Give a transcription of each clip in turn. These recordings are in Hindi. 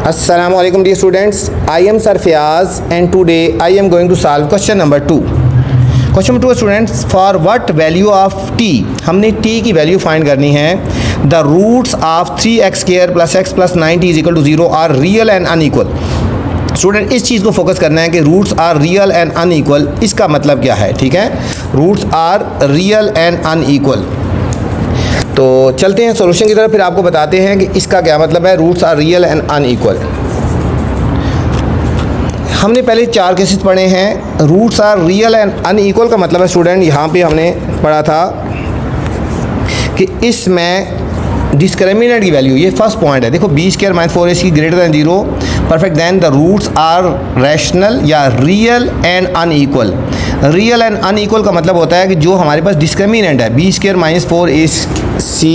Assalamu alaikum dear students, I am Sir Fiyaz and today I am going to solve question number 2. Question number 2 students, for what value of t, हमने t की वैल्यू फाइंड करनी है. The roots of 3x square plus x plus 9t is equal to 0 are real and unequal. Student इस चीज़ को फोकस करना है कि roots are real and unequal. इसका मतलब क्या है? ठीक है, roots are real and unequal. तो चलते हैं सॉल्यूशन की तरफ, फिर आपको बताते हैं कि इसका क्या मतलब है roots are real and unequal. हमने पहले 4 केसेस पढ़े हैं. Roots are real and unequal का मतलब है स्टूडेंट, यहाँ पे हमने पढ़ा था कि इसमें डिस्क्रिमिनेंट की वैल्यू, ये फर्स्ट पॉइंट है. देखो B square minus 4ac greater than 0 perfect, then the roots are rational या real and unequal. Real and unequal का मतलब होता है कि जो हमारे पास डिस्क्रिमिनेंट है बी स्क्वायर माइनस 4ac,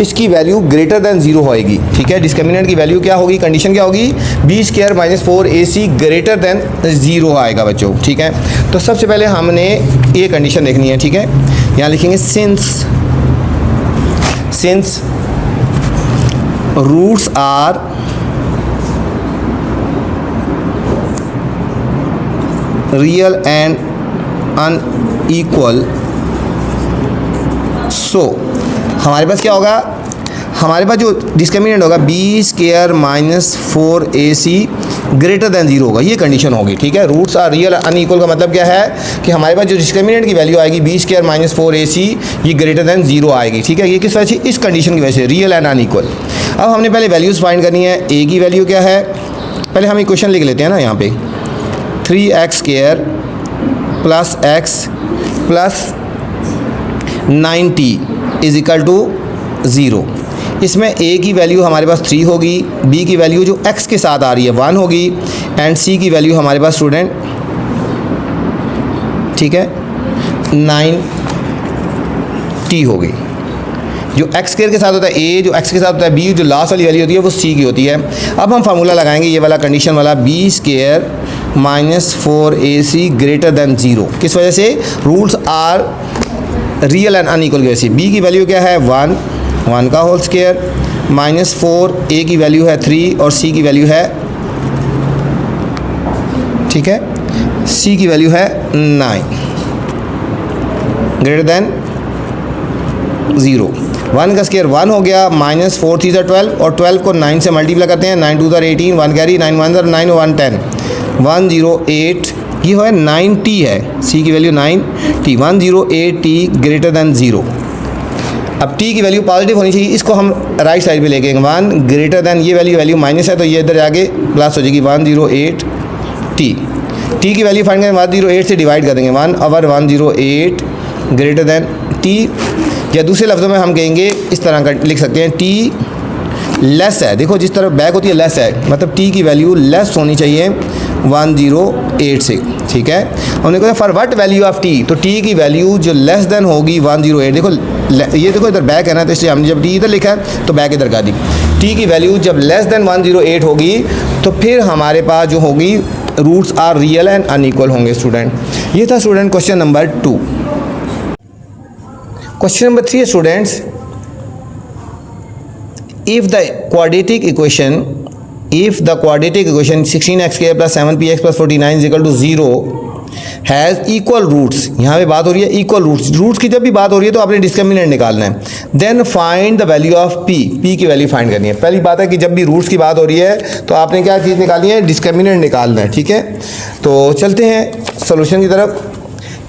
इसकी वैल्यू ग्रेटर दैन 0 होएगी. ठीक है, डिस्क्रिमिनेंट की वैल्यू क्या होगी, कंडीशन क्या होगी, B square minus 4ac greater than 0 आएगा बच्चों. ठीक है, तो सबसे पहले हमने ये कंडीशन देखनी है. ठीक है, यहाँ लिखेंगे since roots are real and unequal, so हमारे पास क्या होगा, हमारे पास जो डिस्क्रिमिनेंट होगा B square minus 4ac greater than 0 होगा. ये कंडीशन होगी. ठीक है, रूट्स आर रियल अनइक्वल का मतलब क्या है कि हमारे पास जो डिस्क्रिमिनेंट की वैल्यू आएगी बी स्क्वायर माइनस 4ac ये ग्रेटर दैन 0 आएगी. ठीक है, ये किस वजह से, इस कंडीशन की वजह से, रियल एंड अनइक्वल. अब हमने पहले वैल्यूज़ फाइंड करनी है. ए की वैल्यू क्या है, पहले हम इक्वेशन लिख लेते हैं ना. यहाँ पे 3x square plus x plus 9t is equal to 0. इसमें a की वैल्यू हमारे पास 3 होगी, b की वैल्यू जो x के साथ आ रही है 1 होगी, एंड c की वैल्यू हमारे पास स्टूडेंट, ठीक है, 9t होगी. जो x स्क्वायर के साथ होता है a, जो x के साथ होता है b, जो लास्ट वाली वैल्यू होती है वो c की होती है. अब हम फार्मूला लगाएंगे ये वाला कंडीशन वाला, b square minus 4ac greater than 0. किस वजह से, roots are real and unequal की वजह से. b की वैल्यू क्या है 1 का होल स्क्वायर माइनस 4, a की वैल्यू है 3 और c की वैल्यू है, ठीक है, c की वैल्यू है 9 ग्रेटर दैन 0. 1 का स्क्वायर 1 हो गया, माइनस 4 3 12 और 12 को 9 से मल्टीप्लाई करते हैं, 9 2 18, 1 कैरी, 9 1 9 1 10, 108, ये है 9t है, c की value 9t, 108t greater than 0. अब t की वैल्यू पॉजिटिव होनी चाहिए, इसको हम राइट साइड पे लेके 1 ग्रेटर दैन, ये वैल्यू माइनस है तो ये इधर जाके प्लस हो जाएगी 108t. t की वैल्यू फाइंड करें 108 से डिवाइड कर देंगे 1 ओवर 108 ग्रेटर दैन t, या दूसरे लफ्ज़ों में हम कहेंगे इस तरह का लिख सकते हैं, t लेस है. देखो जिस तरह बैक होती है लेस है, मतलब t की वैल्यू लेस होनी चाहिए 108 से. ठीक है, हमने कहा for what value of t, तो t की वैल्यू जो लेस देन होगी 108. देखो ये देखो इधर बैक है ना, तो इसलिए हमने जब t इधर लिखा है तो बैक इधर कर दी. t की वैल्यू जब लेस देन 108 होगी तो फिर हमारे पास जो होगी roots are real and unequal होंगे. स्टूडेंट ये था student question number 2. Question number 3 students, if the quadratic equation 16x square plus 7px plus 49 is equal to 0 has equal roots, यहाँ पे बात हो रही है इक्वल रूट्स. रूट्स की जब भी बात हो रही है तो आपने डिस्क्रिमिनेंट निकालना है. Then find the value of p, p की वैल्यू फाइंड करनी है. पहली बात है कि जब भी रूट्स की बात हो रही है तो आपने क्या चीज़ निकालनी है, डिस्क्रिमिनेंट निकालना है. ठीक है, तो चलते हैं सोल्यूशन की तरफ.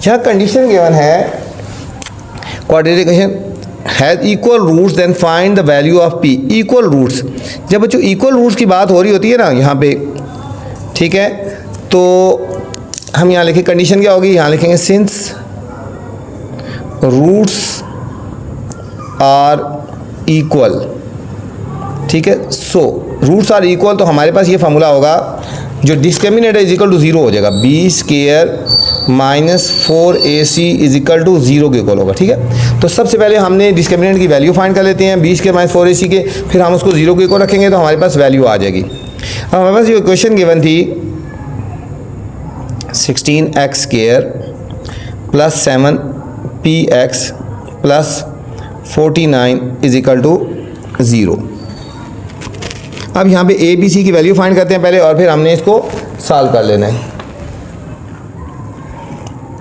यहाँ कंडीशन गिवन है quadratic equation has equal roots, then find the value of p. Equal roots, जब बच्चों इक्वल रूट्स की बात हो रही होती है ना यहाँ पे, ठीक है, तो हम यहाँ लिखें कंडीशन क्या होगी, यहाँ लिखेंगे सिंस रूट्स आर इक्वल. ठीक है, सो रूट्स आर इक्वल, तो हमारे पास ये फार्मूला होगा जो डिस्क्रिमिनेंट इज इक्वल टू 0 हो जाएगा, B square minus 4ac is equal to 0 के इक्वल होगा. ठीक है, तो सबसे पहले हमने डिस्क्रिमिनेंट की वैल्यू फाइंड कर लेते हैं बी स्क्वायर माइनस 4ac के, फिर हम उसको 0 के इक्वल रखेंगे तो हमारे पास वैल्यू आ जाएगी. अब हमारे पास ये इक्वेशन गिवन थी 16x square plus 7px plus 49 is equal to 0. अब यहाँ पे ए बी सी की वैल्यू फाइंड करते हैं पहले और फिर हमने इसको सॉल्व कर लेना है।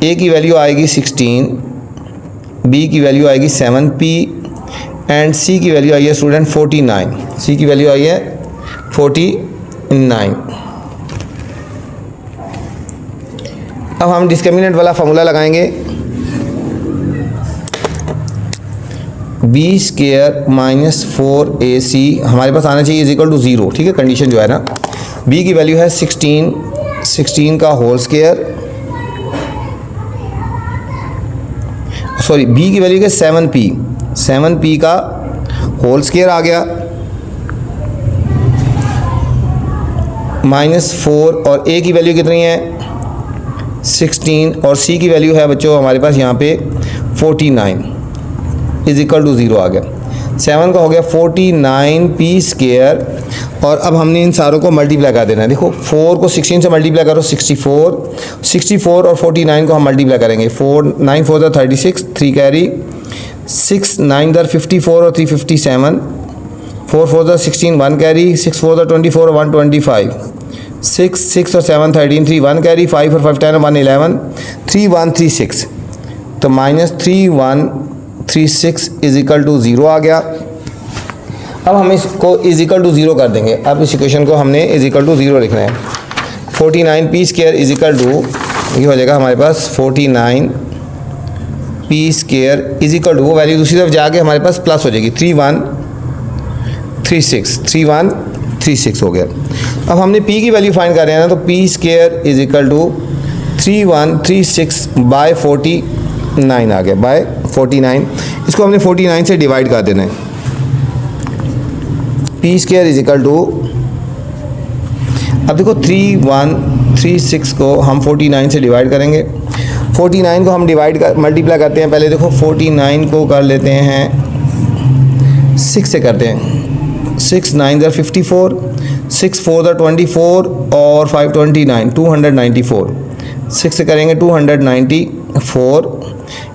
ए की वैल्यू आएगी 16, बी की वैल्यू आएगी 7p एंड सी की वैल्यू आई है स्टूडेंट 49। सी की वैल्यू आई है 49। अब हम डिस्क्रिमिनेंट वाला फार्मूला लगाएंगे, बी स्केयर माइनस 4ac हमारे पास आना चाहिए इज इक्वल टू 0, ठीक है। कंडीशन जो है ना, बी की वैल्यू है 16 का होल स्केयर, सॉरी बी की वैल्यू है 7p का होल स्केयर आ गया -4 और ए की वैल्यू कितनी है 16 और सी की वैल्यू है बच्चों हमारे पास यहाँ पे 49 इज इक्वल टू 0 आ गया। 7 का हो गया 49p स्केयर और अब हमने इन सारों को मल्टीप्लाई कर देना है। देखो 4 को 16 से मल्टीप्लाई करो 64 और 49 को हम मल्टीप्लाई करेंगे। 4 9 4 36, 3 कैरी 6 9 54 और 3 57, 4 4 16 1 कैरी 6 4 24 और 125, 6 और 7 13 3 1 कैरी 5 और 5 10 1 11 3 1 3 6 तो -3 1 3 6 इज इक्वल टू 0 आ गया। अब हम इसको इज इक्वल टू 0 कर देंगे। अब इस इक्वेशन को हमने इज इक्वल टू 0 लिखना है। 49p square is equal to ये हो जाएगा हमारे पास 49p square is equal to वो वैल्यू दूसरी तरफ जाके हमारे पास प्लस हो जाएगी 3136 हो गया। अब हमने p की वैल्यू फाइंड कर रहे हैं ना, तो p square is equal to 3136 by 49 आ गया, बाय 49। इसको हमने 49 से डिवाइड कर देना है। p square is equal to, अब देखो 3136 को हम 49 से डिवाइड करेंगे। 49 को हम मल्टीप्लाई करते हैं। पहले देखो 49 को कर लेते हैं 6 से करते हैं। 6 9 54, 6 4 24 और 5 29 294। 6 से करेंगे 294,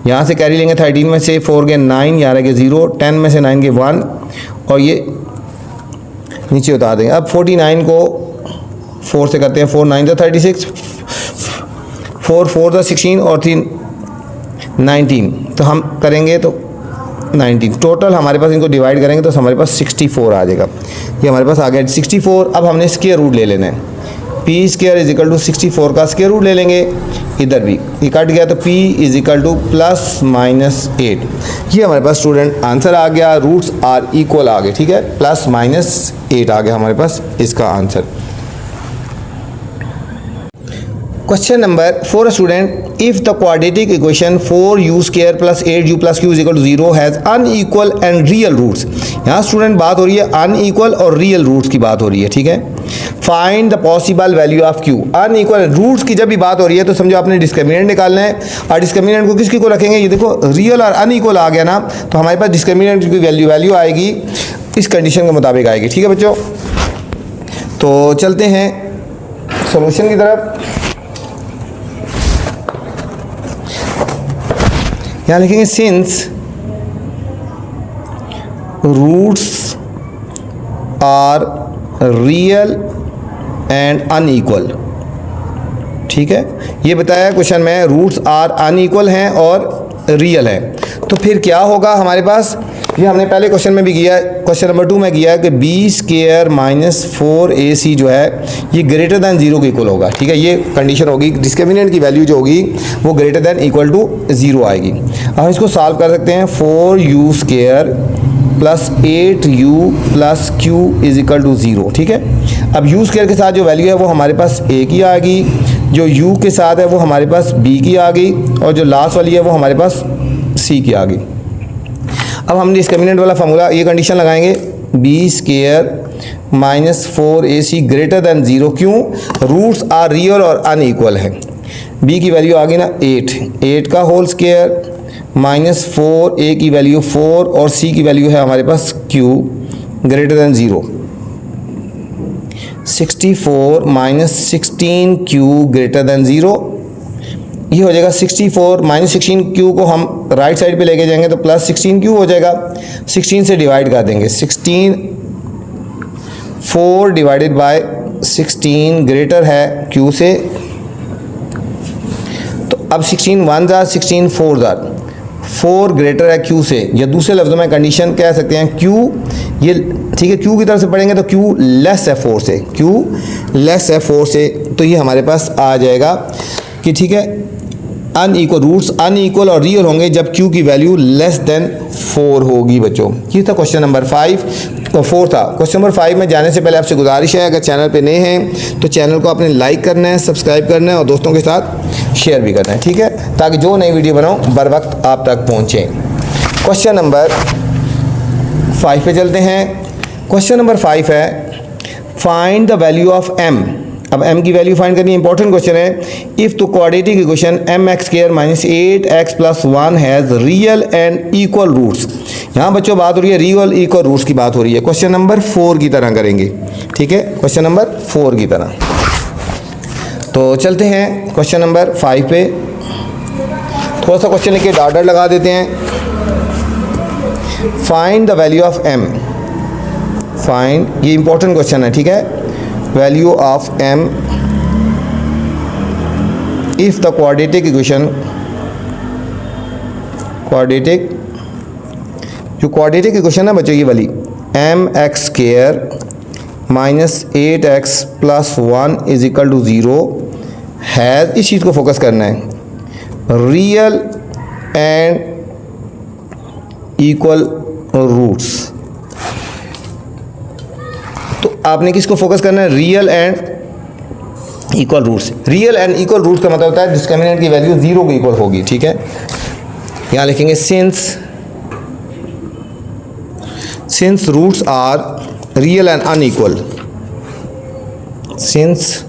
यहाँ से कैरी लेंगे 13 में से 4 के 9, यहाँ के 0, 10 में से 9 के 1 और ये नीचे उतार देंगे। अब 49 को 4 से करते हैं। 4 9 36, 4 4 16 और 3 19 तो हम करेंगे तो 19 टोटल हमारे पास इनको डिवाइड करेंगे तो हमारे पास 64 आ जाएगा। ये हमारे पास आ गया 64। अब हमने स्क्वायर रूट ले लेना है। p square is equal to 64 का स्क्वायर रूट ले लेंगे। इधर भी ये कट गया तो p इज इक्वल टू +-8। ये हमारे पास स्टूडेंट आंसर आ गया। रूट्स आर इक्वल आ गए, ठीक है, +-8 आ गया हमारे पास इसका answer. Question number 4 student, if the quadratic equation 4u square plus 8u plus q is equal to 0 has unequal and real roots. यहाँ स्टूडेंट बात हो रही है अनइक्वल और रियल रूट्स की बात हो रही है, ठीक है। Find the possible value of q। Unequal roots की जब भी बात हो रही है तो समझो आपने डिस्क्रिमिनेंट निकालना है और डिस्क्रिमिनेंट को किसकी को रखेंगे, ये देखो रियल और अनइक्वल आ गया ना, तो हमारे पास डिस्क्रिमिनेंट की वैल्यू आएगी इस कंडीशन के मुताबिक आएगी, ठीक है बच्चों। तो चलते हैं सोल्यूशन की तरफ। यहाँ लिखेंगे since roots are real and unequal, ठीक है। ये बताया क्वेश्चन में रूट्स आर अनइक्वल हैं और रियल है, तो फिर क्या होगा हमारे पास, ये हमने पहले क्वेश्चन में भी किया है, क्वेश्चन नंबर 2 में किया है कि b स्क्वायर -4ac जो है ये ग्रेटर दैन 0 के इक्वल होगा, ठीक है। ये कंडीशन होगी, डिस्क्रिमिनेंट की वैल्यू जो होगी वो ग्रेटर दैन इक्वल टू 0 आएगी। अब हम इसको सॉल्व कर सकते हैं। 4u square plus 8u plus q is equal to 0, ठीक है। अब u स्क्वायर के साथ जो वैल्यू है वो हमारे पास a की आ गई, जो u के साथ है वो हमारे पास b की आ गई और जो लास्ट वाली है वो हमारे पास c की आ गई। अब हम डिस्क्रिमिनेंट वाला फार्मूला ये कंडीशन लगाएंगे, b square -4ac greater than 0, क्यों, रूट्स आर रियल और अनइक्वल है। b की वैल्यू आ गई ना 8 का होल स्क्वायर -4, a की वैल्यू 4 और c की वैल्यू है हमारे पास q greater than 0। 64 -16q greater than 0, ये हो जाएगा 64 -16q को हम राइट साइड पे लेके जाएंगे तो +16q हो जाएगा। 16 से डिवाइड कर देंगे, 16 4 डिवाइडेड बाय 16 ग्रेटर है Q से। तो अब 16 1 जार 16 4 जार 4 ग्रेटर है Q से, या दूसरे लफ्ज़ों में कंडीशन कह सकते हैं Q ये ठीक है, Q की तरफ से पढ़ेंगे तो Q लेस है 4 से, Q लेस है 4 से, तो ये हमारे पास आ जाएगा कि ठीक है अनइक्वल, रूट्स अनइक्वल और रियल होंगे जब Q की वैल्यू लेस देन 4 होगी बच्चों। ये था क्वेश्चन नंबर 4 था। क्वेश्चन नंबर 5 में जाने से पहले आपसे गुजारिश है, अगर चैनल पे नए हैं तो चैनल को आपने लाइक करना है, सब्सक्राइब करना है और दोस्तों के साथ शेयर भी करना है, ठीक है, ताकि जो नई वीडियो बनाऊँ बर वक्त आप तक पहुँचें। क्वेश्चन नंबर 5 पे चलते हैं। क्वेश्चन नंबर 5 है find the value of m। अब m की वैल्यू फाइंड करनी, इंपॉर्टेंट क्वेश्चन है। इफ़ तो quadratic equation mx² minus 8x plus 1 has real and equal roots. यहाँ बच्चों बात हो रही है रियल इक्वल रूट्स की बात हो रही है। क्वेश्चन नंबर 4 की तरह करेंगे, ठीक है, क्वेश्चन नंबर 4 की तरह। तो चलते हैं क्वेश्चन नंबर 5 पे। थोड़ा सा क्वेश्चन लिख के डॉट लगा देते हैं। Find the value of m। Find, ये इंपॉर्टेंट क्वेश्चन है, ठीक है, value of m if the quadratic equation, quadratic जो क्वाड्रेटिक इक्वेशन है बच्चों ये वाली mx² minus 8x plus 1 is equal to 0 has, इस चीज़ को फोकस करना है, रियल एंड इक्वल रूट्स। तो आपने किसको फोकस करना है, real and equal roots. Real and equal roots का मतलब होता है डिस्क्रिमिनेंट की वैल्यू 0 के इक्वल होगी, ठीक है। यहाँ लिखेंगे since roots are real and unequal, since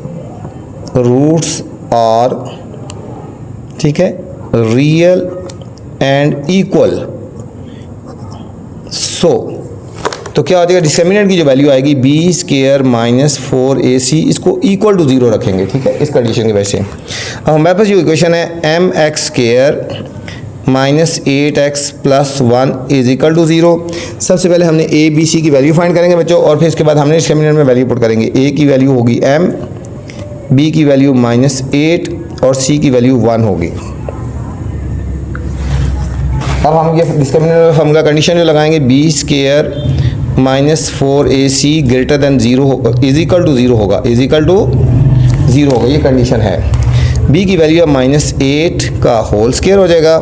roots are, ठीक है, रियल एंड इक्वल, सो तो क्या हो जाएगा, डिस्क्रिमिनेंट की जो वैल्यू आएगी b² माइनस 4ac, इसको इक्वल टू 0 रखेंगे, ठीक है, इस कंडीशन की वजह से। अब हमारे पास जो इक्वेशन है mx² minus 8x plus 1 is equal to 0। सबसे पहले हमने a b c की वैल्यू फाइंड करेंगे बच्चों, और फिर इसके बाद हमने डिस्क्रिमिनेंट में वैल्यू पुट करेंगे। a की वैल्यू होगी m, b की वैल्यू माइनस 8 और c की वैल्यू 1 होगी। अब हम ये डिस्क्रिमिनेंट फॉर्मूला कंडीशन जो लगाएंगे b² minus 4ac greater than 0 होगा, इज इक्वल टू 0 होगा, इज इक्वल टू 0 होगा, ये कंडीशन है। b की वैल्यू है माइनस 8 का होल स्क्वायर हो जाएगा,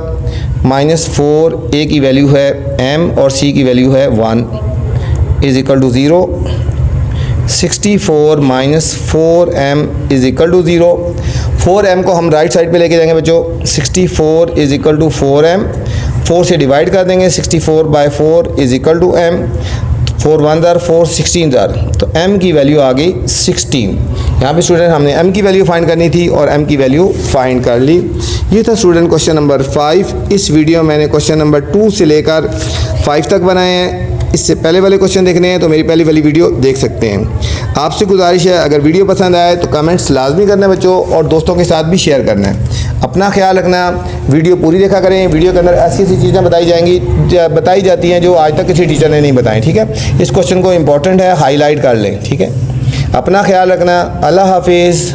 माइनस 4, a की वैल्यू है m और c की वैल्यू है 1 is equal to 0। 64 minus 4m is equal to 0। 4m को हम राइट साइड पे लेके जाएंगे बच्चों, 64 इज इक्वल टू 4m, 4 से डिवाइड कर देंगे, 64 by 4 is equal to m, 4 1 जार 4 16 जार, तो m की वैल्यू आ गई 16। यहाँ पे स्टूडेंट हमने m की वैल्यू फाइंड करनी थी और m की वैल्यू फाइंड कर ली। ये था स्टूडेंट क्वेश्चन नंबर 5। इस वीडियो में मैंने क्वेश्चन नंबर 2 से लेकर 5 तक बनाए हैं। इससे पहले वाले क्वेश्चन देखने हैं तो मेरी पहली वाली वीडियो देख सकते हैं। आपसे गुजारिश है अगर वीडियो पसंद आए तो कमेंट्स लाजमी करना है बच्चों, और दोस्तों के साथ भी शेयर करना है। अपना ख्याल रखना, वीडियो पूरी देखा करें। वीडियो के अंदर ऐसी ऐसी चीज़ें बताई जाती हैं जो आज तक किसी टीचर ने नहीं बताई, ठीक है। इस क्वेश्चन को इम्पोर्टेंट है, हाईलाइट कर लें, ठीक है। अपना ख्याल रखना। अल्लाह हाफिज़।